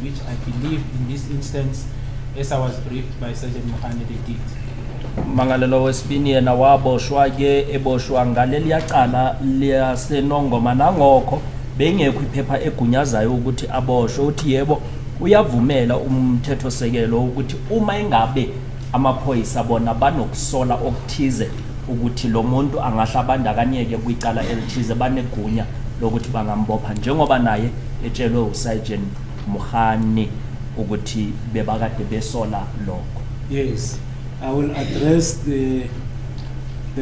which I believe in this instance, as I was briefed by Sergeant Mohammed, they did. Mangalelo wesibini yena waboshwa ke eboshwa ngaleli yaqala liyasenongoma nangokho bengekho iphepha egunyazayo ukuthi aboshwe uthi yebo uyavumela umthetho sekelo ukuthi uma ingabe amaphoyisa bona banokusola okuthize ukuthi lo muntu angahlabandakanyeke kwicala elithize banegunya lokuthi bangambopha njengoba naye etshelwe uSergeant Mohani ukuthi bebakade besola lokho. Yes, I will address the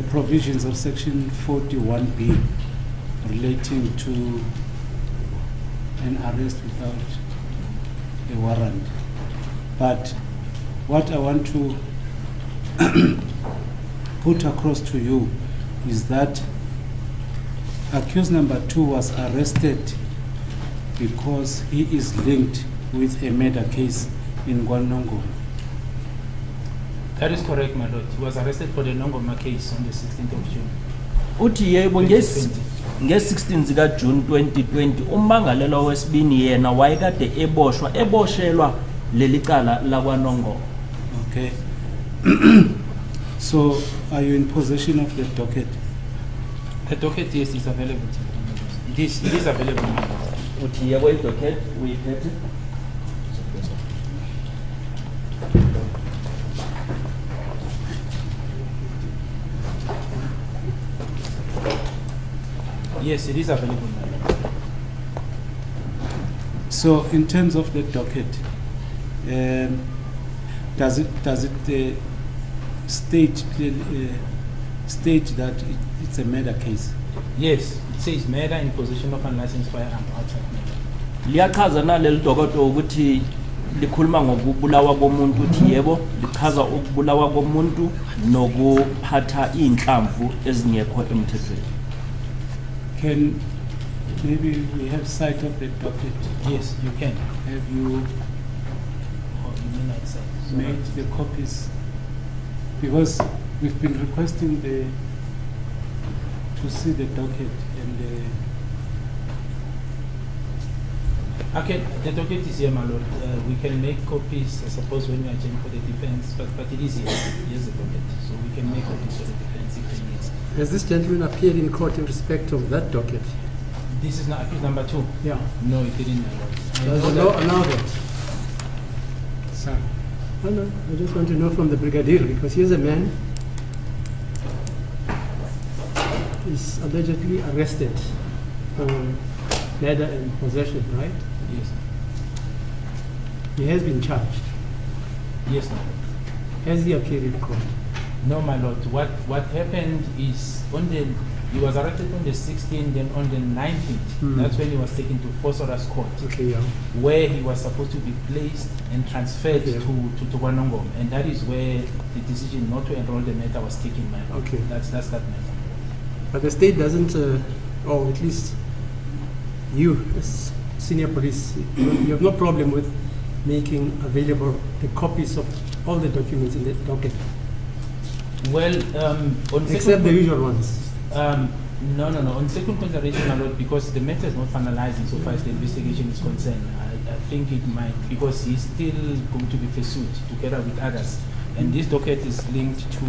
provisions of section 41B relating to an arrest without a warrant. But what I want to put across to you is that accused number 2 was arrested because he is linked with a murder case in Gwanongo. That is correct, my lord. He was arrested for the Nongoma case on the 16th of June. Uthi yebo nge-16 zika June 2020 ummangalelo wesibini yena wayekade eboshelwa leli cala lakwaNongo. Okay. So are you in possession of the docket? The docket, yes, is available. It is available. Uthi yebo i-docket uyiphethe? Yes, it is available. So in terms of the docket, does it state that it's a murder case? Yes, it says murder in possession of unlicensed firearm outside murder. Liyachaza naleli dokoto ukuthi likhuluma ngokubulawa komuntu uthi yebo lichaza ukubulawa komuntu nokuphatha inhlamvu ezingekho emthethweni. Can maybe we have sight of the docket? Yes, you can. Have you made the copies? Because we've been requesting to see the docket and okay, the docket is here, my lord. We can make copies, I suppose, when we are checking for the defense, but it is here. Here's the docket, so we can make copies for the defense if they need. Has this gentleman appeared in court in respect of that docket? This is not accused number 2? Yeah. No, it didn't, my lord. Does the law allow that? Sir. No, I just want to know from the brigadier, because here's a man is allegedly arrested for murder and possession, right? Yes. He has been charged. Yes, my lord. Has he appeared in court? No, my lord. What happened is he was arrested on the 16th, then on the 19th, that's when he was taken to Fosora's court, Okay, yeah. where he was supposed to be placed and transferred to Wanongom, and that is where the decision not to enroll the matter was taken, my lord. Okay. That's that matter. But the state doesn't, or at least you as senior police, you have no problem with making available the copies of all the documents in the docket? Well, on except the usual ones. No. On second consideration, my lord, because the matter is not finalized insofar as the investigation is concerned. I think it might, because he's still going to be pursued together with others, and this docket is linked to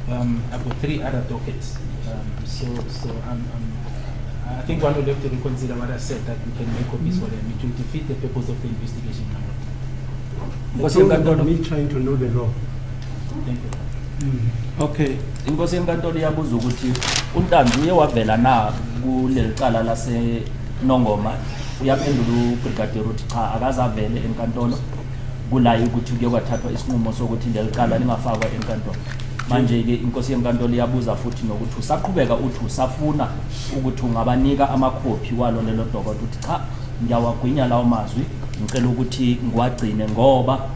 about 3 other dockets. I think one will have to reconsider what I said, that we can make copies for them. It will defeat the purpose of the investigation, my lord. It's all about me trying to know the law. Thank you. Okay. Inkosi enkantolo iyabuza ukuthi uNtanzi uye wavela na kuleli cala lase Nongoma uyaphendula ubrigadier uthi cha akazavele enkantolo kulayo ukuthi kuye kwathathwa isinqumo sokuthi leli cala lingafakwa enkantolo. Manje ke inkosi yenkantolo iyabuza futhi nokuthi usaqhubeka uthi usafuna ukuthi ungabanika amakhophi walo lelo dokodo uthi cha ngiyawagwinya lawo mazwi ngicela ukuthi ngiwagcine ngoba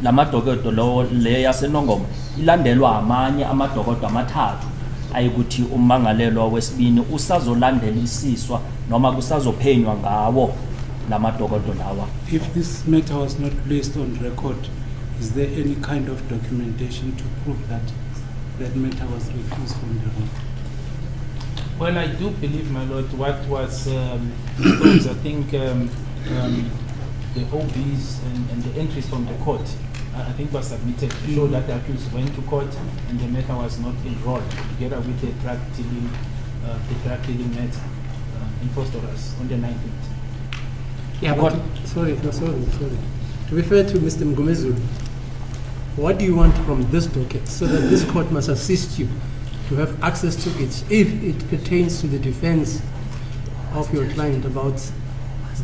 lamadokodo lo le yaseNongoma ilandelwa amanye amadokodo amathathu ayikuthi ummangalelwa wesibini usazolandelisiswa noma kusazophenywa ngawo lamadokodo lawa. If this matter was not placed on record, is there any kind of documentation to prove that that matter was refused from the road? Well, I do believe, my lord, what was I think the OBs and the entries from the court, I think was submitted to show that the accused went to court and the matter was not enrolled together with the drug dealing matter in Phosphorus on the 19th. Yeah, but sorry. To be fair to Mr. Mgomezulu, what do you want from this docket so that this court must assist you to have access to it if it pertains to the defense of your client about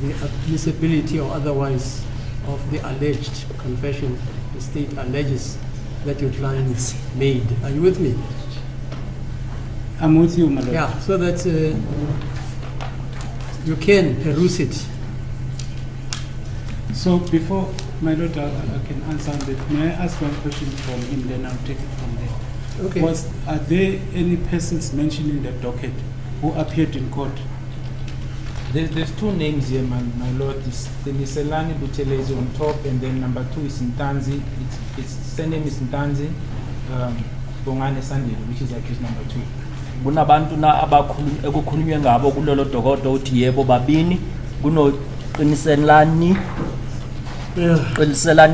the admissibility or otherwise of the alleged confession the state alleges that your clients made? Are you with me? I'm with you, my lord. Yeah, so that you can peruse it. So before, my lord, I can answer that. May I ask one question from him, then I'll take it from there. Okay. Are there any persons mentioned in the docket who appeared in court? There's two names here, my lord. It's Teniselani Buthelezi on top, and then number 2 is Ntanzi. Its surname is Ntanzi Bongane Sandile, which is accused number 2. Kunabantu na ekukhulunywe ngabo kulelo dokodo uthi yebo babini kuno Qiniselani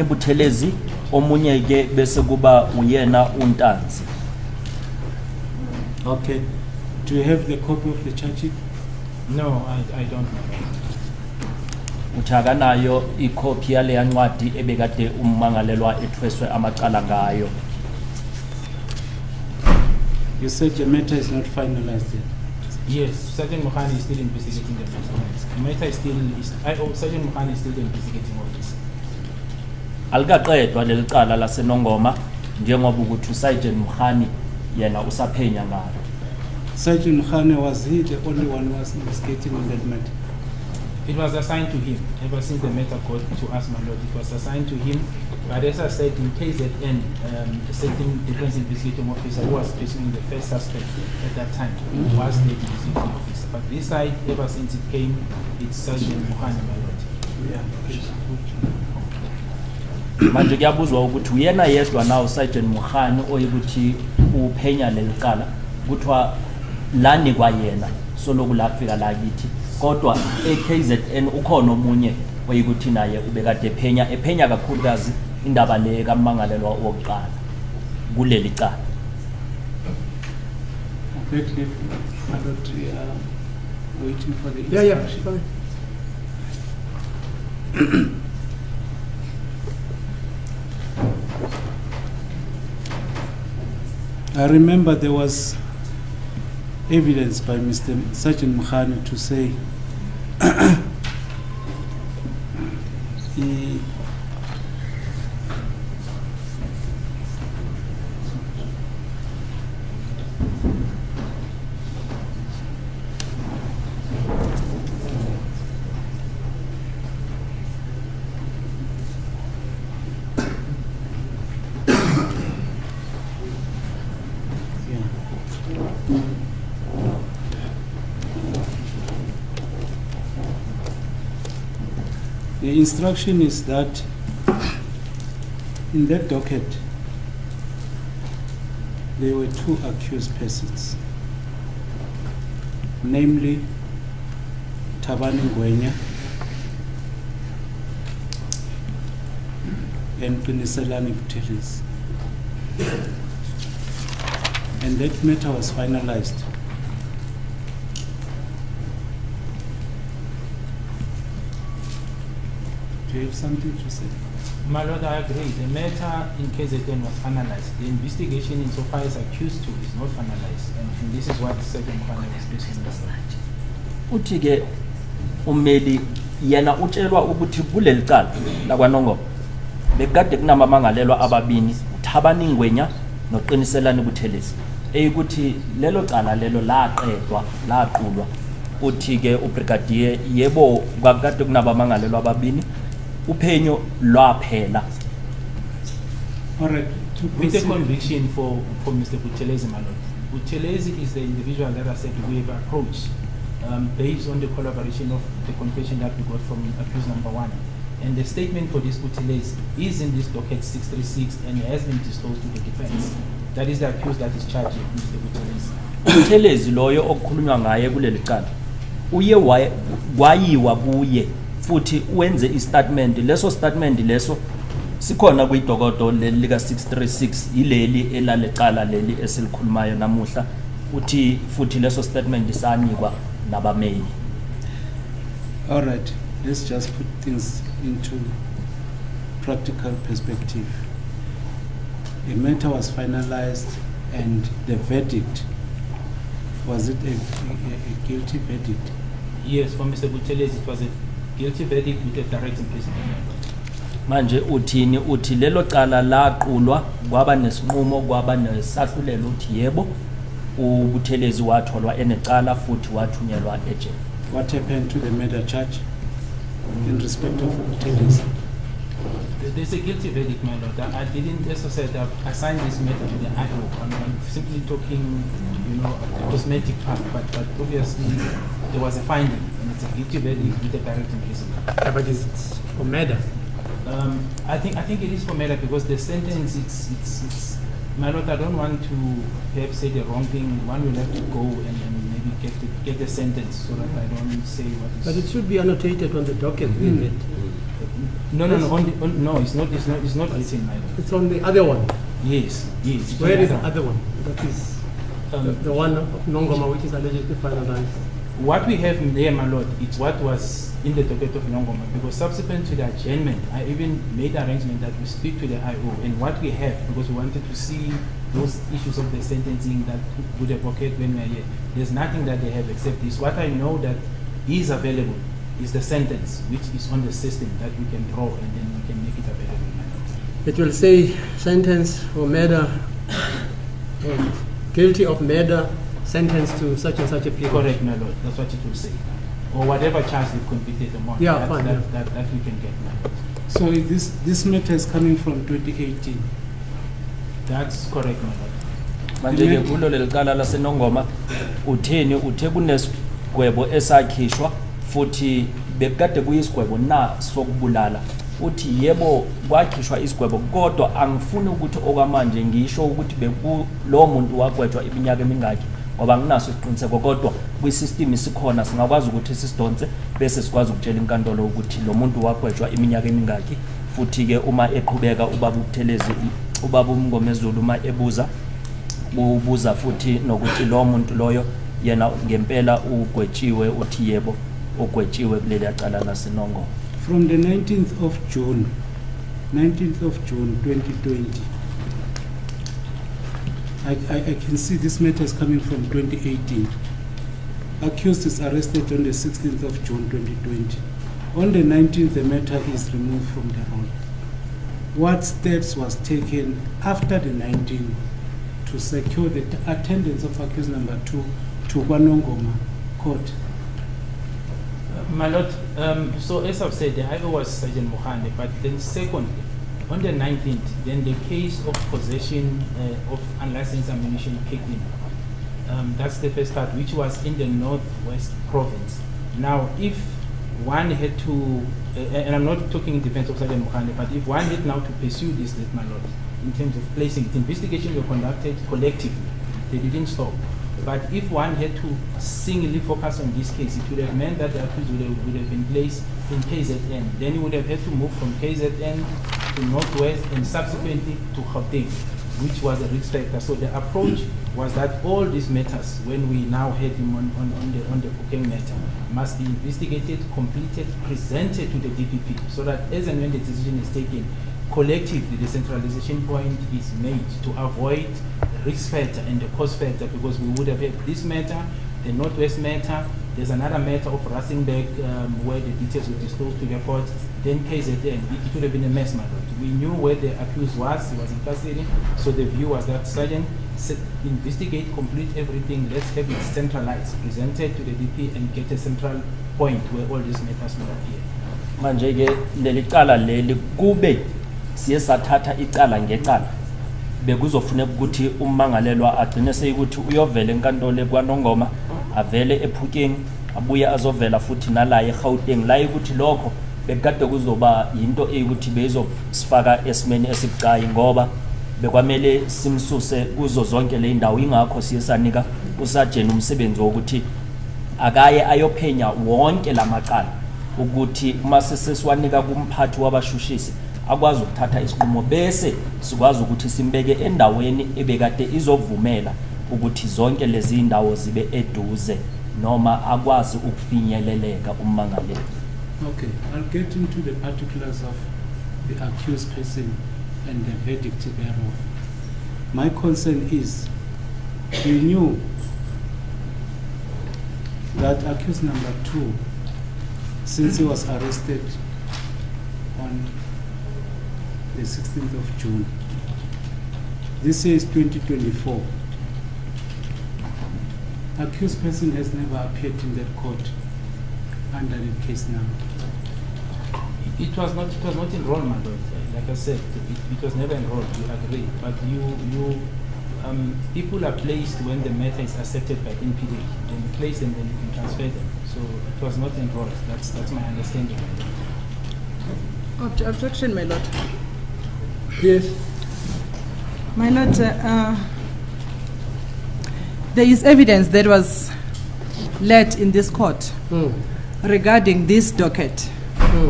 Buthelezi omunye ke bese kuba uyena uNtanzi. Okay. Do you have the copy of the charge sheet? No, I don't know. Uthaka nayo icopy yale yancwadi ebekade ummangalelwa ethweswe amacala ngayo. You said the matter is not finalized yet. Yes, Sergeant Mukhani is still investigating the matter. The matter is still, Sergeant Mukhani is still investigating all this. Alikaqedwa lelicala laseNongoma njengoba ukuthi Sergeant Mukhani yena usaphenya ngalo. Sergeant Mukhani, was he the only one who was investigating on that matter? It was assigned to him. Ever since the matter got to us, my lord, it was assigned to him. But as I said, in KZN, a certain defense investigating officer who was pursuing the first suspect at that time was the investigating officer. But this side, ever since it came, it's Sergeant Mukhani, my lord. Manje kuyabuzwa ukuthi uyena yedwa nawo Sergeant Mukhani oyikuthi uphenya lelicala kuthiwa lani kwayena soloku lafika la kithi kodwa eKZN ukhona omunye oyikuthi naye ubekade ephenya kakhulukazi indaba le kaMangalelwa wokuqala kuleli cala. Quickly, waiting for the instruction. Fine. I remember there was evidence by Mr. Sergeant Mukhani to say he the instruction is that in that docket there were 2 accused persons, namely Thabani Ngwenya and Qiniselani Buthelezi. And that matter was finalized. Do you have something to say? My lord, I agree. The matter in KZN was finalized. The investigation insofar as accused to is not finalized. And this is what Sergeant Mukhani was basing on. Uthi ke ummeli yena utshelwa ukuthi kuleli cala lakwaNongoma bekade kunamamangalelwa ababini Thabani Ngwenya noQiniselani Buthelezi eyikuthi lelo cala lelo laqedwa laqulwa uthi ke ubrigadier yebo kwakade kunabamangalelwa ababini uphenyo lwaphela. All right. With the conviction for Mr. Buthelezi, my lord. Buthelezi is the individual that I said we have approached based on the collaboration of the confession that we got from accused number 1. And the statement for this Buthelezi is in this docket 636 and has been disclosed to the defense. That is the accused that is charged with Mr. Buthelezi. Buthelezi loyo okukhulunywa ngaye kuleli cala uye kwayiwa kuye futhi wenze istatement leso statement leso sikhona kwidokodo lelika 636 ileli elalecala leli esilikhulumayo namuhla uthi futhi leso statement sanikwa nabameli. All right, let's just put things into practical perspective. A matter was finalized and the verdict, was it a guilty verdict? Yes, for Mr. Buthelezi, it was a guilty verdict with a direct imprisonment. Manje uthini uthi lelo cala laqulwa kwaba nesinqumo kwaba nesahlulelo uthi yebo uButhelezi watholwa enecala futhi wathunyelwa ejele. What happened to the murder charge in respect of Buthelezi? There's a guilty verdict, my lord. I didn't, as I said, I've assigned this matter to the IO. I'm simply talking, the cosmetic part, but obviously there was a finding, and it's a guilty verdict with a direct imprisonment. Yeah, but it's for murder. I think it is for murder because the sentence, it's my lord, I don't want to perhaps say the wrong thing. One will have to go and maybe get the sentence so that I don't say what is. But it should be annotated on the docket. No, it's not written, my lord. It's on the other one. Yes. Where is the other one? That is the one of Nongoma, which is allegedly finalized. What we have there, my lord, it's what was in the docket of Nongoma, because subsequent to the adjournment, I even made arrangement that we speak to the IO, and what we have, because we wanted to see those issues of the sentencing that would have occurred when we are here. There's nothing that they have except this. What I know that is available is the sentence, which is on the system that we can draw, and then we can make it available, my lord. It will say sentence for murder, guilty of murder, sentenced to such and such a period. Correct, my lord. That's what it will say. Or whatever charge they've convicted them on. Yeah, fine. That we can get, my lord. So this matter is coming from 2018. That's correct, my lord. Manje ke kulo lelicala laseNongoma utheni uthe kunesigwebo esakhishwa futhi bekade kuyisigwebo na sokubulala uthi yebo kwakhishwa isigwebo kodwa angifuni ukuthi okwamanje ngisho ukuthi lo muntu wagwetshwa iminyaka emingaki ngoba nginaso isiqiniseko kodwa kwisystem isikhona singakwazi ukuthi sisidonse bese sikwazi ukutshela inkantolo ukuthi lo muntu wagwetshwa iminyaka emingaki futhi ke uma eqhubeka ubaba uButhelezi ubaba uMngomezulu uma ubuza futhi nokuthi lo muntu loyo yena ngempela ugwetshiwe uthi yebo ugwetshiwe kuleli cala laseNongoma. From the 19th of June 2020, I can see this matter is coming from 2018. Accused is arrested on the 16th of June 2020. On the 19th, the matter is removed from the roll. What steps was taken after the 19th to secure the attendance of accused number 2 to Nongoma court? My lord, so as I've said, the IO was Sergeant Mohande, but then second, on the 19th, then the case of possession of unlicensed ammunition kicked in. That's the first part, which was in the Northwest Province. Now, if one had to, and I'm not talking in defense of Sergeant Mohande, but if one had now to pursue this, my lord, in terms of placing it, investigations were conducted collectively. They didn't stop. But if one had to singly focus on this case, it would have meant that the accused would have been placed in KZN. Then he would have had to move from KZN to Northwest and subsequently to Gauteng, which was a risk factor. So the approach was that all these matters, when we now had him on the Bukeng matter, must be investigated, completed, presented to the DPP, so that as and when the decision is taken, collectively the centralization point is made to avoid the risk factor and the cost factor, because we would have had this matter, the Northwest matter, there's another matter of Rustenburg where the details were disclosed to the court, then KZN. It would have been a mess, my lord. We knew where the accused was, he was in custody, so the view was that Sergeant, investigate, complete everything, let's have it centralized, presented to the DP and get a central point where all these matters will appear. Manje ke leli cala leli kube siye sathatha icala ngecala bekuzofuneka ukuthi ummangalelwa agcine seyikuthi uyovela enkantolo kwaNongoma avele ePhukeng abuye azovela futhi nala eGauteng la ukuthi lokho bekade kuzoba into eyikuthi bezofaka esimeni esibucayi ngoba bekwamele simsuse kuzo zonke le indawo ingakho siyesanika usajeni umsebenzi wokuthi akaye ayophenya wonke lamacala ukuthi mase sesiwanika kumphathi wabashushisi akwazi ukuthatha isinqumo bese sikwazi ukuthi simbeke endaweni ebekade izovumela ukuthi zonke lezi indawo zibe eduze noma akwazi ukufinyeleleka ummangaleli. Okay, I'll get into the particulars of the accused person and the verdict thereof. My concern is, we knew that accused number 2, since he was arrested on the 16th of June, this year is 2024, accused person has never appeared in that court under the case number. It was not enrolled, my lord. Like I said, it was never enrolled. You agree, but people are placed when the matter is accepted by NPD. Then you place them, then you can transfer them. So it was not enrolled. That's my understanding. Objection, my lord. Yes. My lord, there is evidence that was led in this court regarding this docket.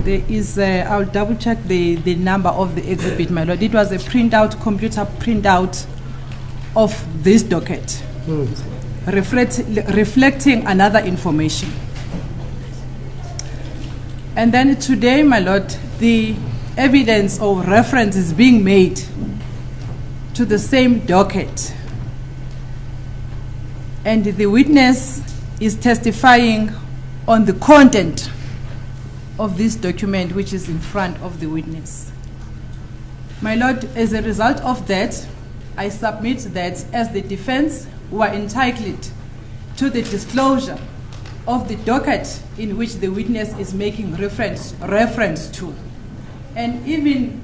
There is, I'll double check the number of the exhibit, my lord. It was a computer printout of this docket, reflecting another information. And then today, my lord, the evidence or reference is being made to the same docket. And the witness is testifying on the content of this document which is in front of the witness. My lord, as a result of that, I submit that as the defense were entitled to the disclosure of the docket in which the witness is making reference to. And even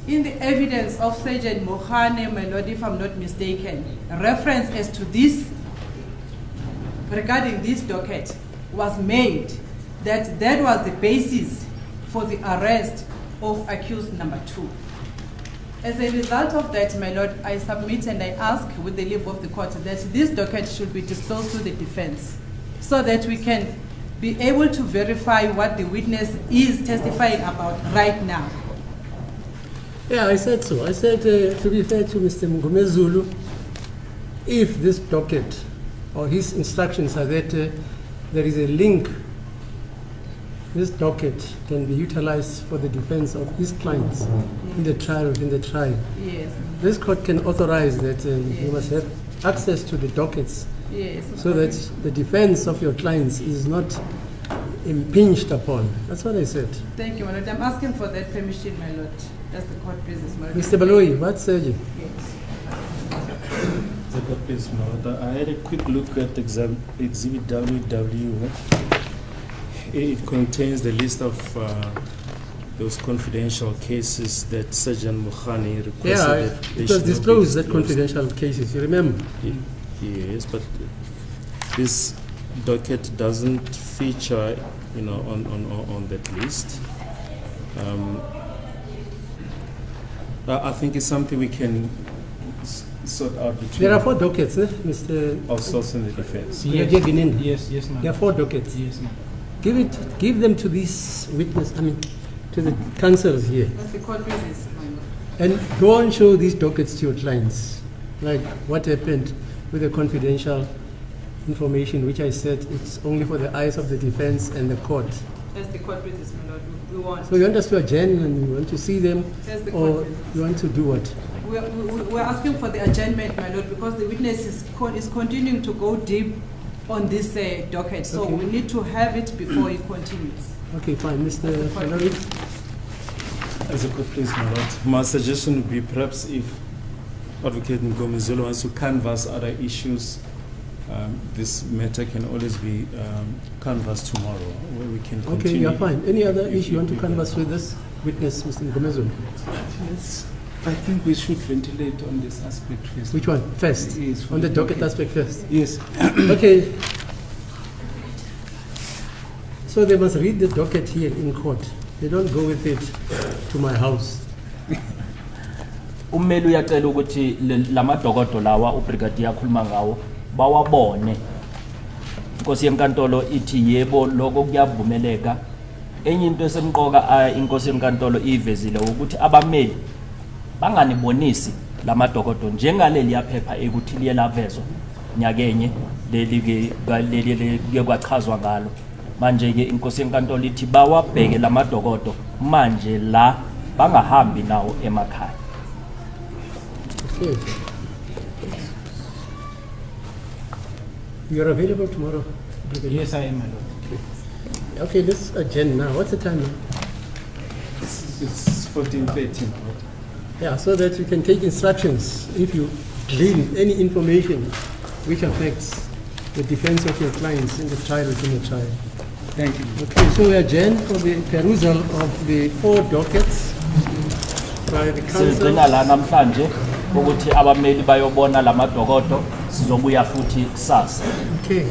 in the evidence of Sergeant Mohane, my lord, if I'm not mistaken, reference as to this, regarding this docket, was made that was the basis for the arrest of accused number 2. As a result of that, my lord, I submit and I ask with the leave of the court that this docket should be disclosed to the defense so that we can be able to verify what the witness is testifying about right now. Yeah, I said so. I said, to be fair to Mr. Mngomezulu, if this docket or his instructions are that there is a link, this docket can be utilized for the defense of his clients in the trial. Yes. This court can authorize that you must have access to the dockets, yes, so that the defense of your clients is not impinged upon. That's what I said. Thank you, my lord. I'm asking for that permission, my lord. That's the court business, my lord. Mr. Baloyi, what said you? Yes. Please, I had a quick look at Exhibit WW. It contains the list of those confidential cases that Sergeant Mohane requested. Yeah, that they it was should not be disclosed that disclosed. confidential cases, you remember? Yes, but this docket doesn't feature, on that list. I think it's something we can sort out between. There are 4 dockets, Mr. ourselves and the defense. Yes, Gininda. yes, ma'am. There are 4 dockets. Yes, ma'am. Give them to this witness, to the counsels here. That's the court business, my lord. And go and show these dockets to your clients, like what happened with the confidential information, which I said it's only for the eyes of the defense and the court. That's the court business, my lord. We want. So you want us to adjourn and you want to see them, That's the or court business. you want to do what? We're asking for the adjournment, my lord, because the witness is continuing to go deep on this docket. So Okay. we need to have it before he continues. Okay, fine, Mr. Mallory. As a court, please, my lord. My suggestion would be perhaps if Advocate Mngomezulu wants to canvass other issues, this matter can always be canvassed tomorrow, where we can continue. Okay, you're fine. Any other issue you want to canvass with this witness, Mr. Ngomezulu? Yes, I think we should ventilate on this aspect first. Which one? First? Yes, On the docket aspect first? Yes. Okay. So they must read the docket here in court. They don't go with it to my house. Ummeli uyacela ukuthi lamadokodo lawa ubrigadier akhuluma ngawo bawabone. Inkosi yenkantolo ithi yebo lokho kuyavumeleka enye into esemqoka inkosi yenkantolo iyivezile ukuthi abameli banganibonisi lamadokodo njengaleli yaphepha ekuthi liye lavezwa nyakenye leli ke kwachazwa ngalo manje ke inkosi yenkantolo ithi bawabheke lamadokodo manje la bangahambi nawo emakhaya. Okay. You are available tomorrow? Yes, I am, my lord. Okay, let's adjourn now. What's the time now? It's 14:13. Yeah, so that you can take instructions if you glean any information which affects the defense of your clients in the trial within the trial. Thank you. Okay, so we adjourn for the perusal of the 4 dockets by the Sigcina council. la namhlanje ukuthi abameli bayobona lamadokodo sizobuya futhi kusasa. Okay.